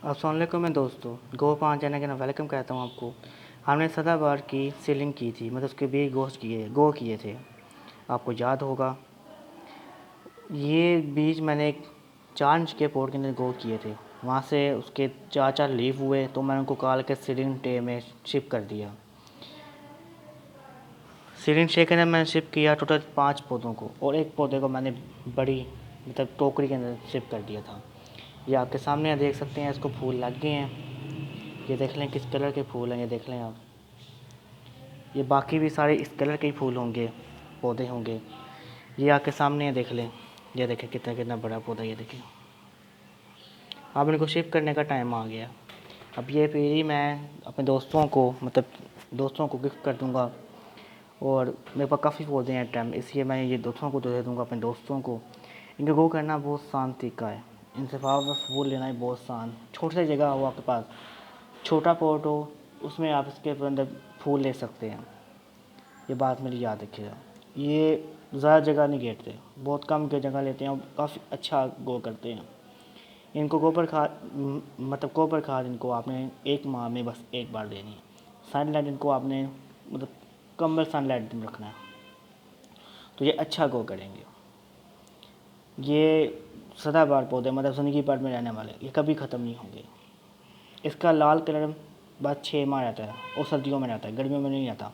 अस्सलाम वालेकुम मैं दोस्तों गो पाँच चैनल के ना वेलकम कहता हूँ आपको। हमने सदाबहार की सीलिंग की थी, मतलब उसके भी गो किए थे, आपको याद होगा। ये बीज मैंने 4 इंच के पोट के अंदर गो किए थे। वहाँ से उसके 4 लीव हुए तो मैंने उनको काल के सीलिंग ट्रे में शिफ्ट कर दिया। सीलिंग ट्रे के अंदर मैंने शिफ्ट किया टोटल 5 पौधों को, और एक पौधे को मैंने बड़ी मतलब टोकरी के अंदर शिफ्ट कर दिया था। ये आपके सामने आप देख सकते हैं, इसको फूल लग गए हैं। ये देख लें किस कलर के फूल हैं, ये देख लें आप। ये बाकी भी सारे इस कलर के ही फूल होंगे, पौधे होंगे। ये आपके सामने है, देख लें। ये देखें कितना कितना बड़ा पौधा, ये देखें। अब इनको शिफ्ट करने का टाइम आ गया। अब ये पेड़ी मैं अपने दोस्तों को गिफ्ट कर दूँगा। और मेरे पास काफ़ी पौधे हैं टाइम, इसलिए मैं ये दोस्तों को दे दूँगा, अपने दोस्तों को। इनको ग्रो करना बहुत आसान तरीका है। इनसे फूल लेना ही बहुत आसान। छोटी सी जगह हो आपके पास, छोटा पॉट हो, उसमें आप इसके अंदर फूल ले सकते हैं। ये बात मेरी याद रखिएगा। ये ज़्यादा जगह नहीं घेरते, बहुत कम की जगह लेते हैं और काफ़ी अच्छा ग्रो करते हैं। इनको गोबर खाद इनको आपने 1 माह में बस 1 बार देनी है। सनलाइट इनको आपने मतलब कम सनलाइट में रखना है, तो ये अच्छा ग्रो करेंगे। ये सदाबहार पौधे मतलब ज़िंदगी भर में रहने वाले, ये कभी ख़त्म नहीं होंगे। इसका लाल कलर बस 6 माह रहता है और सर्दियों में रहता है, गर्मियों में नहीं रहता।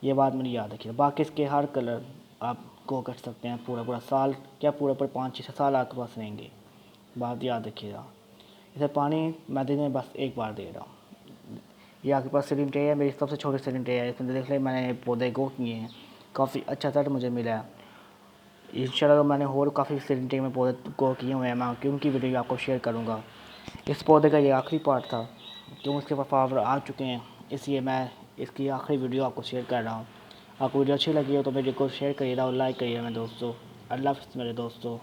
ये बात मेरी याद रखिए। बाकी इसके हर कलर आप ग्रो कर सकते हैं, पूरा साल, क्या पूरे 5-6 साल आपके पास रहेंगे। बात याद रखिएगा। इसे पानी मैं दिन में बस 1 बार दे रहा हूँ। ये आपके पास सीलिंग ट्रे है, मेरी सबसे छोटी सीलिंग ट्रे है। इसमें देख लें मैंने पौधे ग्रो किए हैं, काफ़ी अच्छा रिजल्ट मुझे मिला है। इंशाल्लाह मैंने और काफ़ी सीलिंग ट्रे में पौधे ग्रो किए हुए हैं, मैं उनकी वीडियो आपको शेयर करूँगा। इस पौधे का ये आखिरी पार्ट था, क्योंकि उसके पास फ्लावर आ चुके हैं, इसलिए मैं इसकी आखिरी वीडियो आपको शेयर कर रहा हूँ। आपको वीडियो अच्छी लगी हो तो वीडियो को शेयर करिएगा और लाइक करिएगा मेरे दोस्तों। अल्लाह हाफ़िज़ मेरे दोस्तों।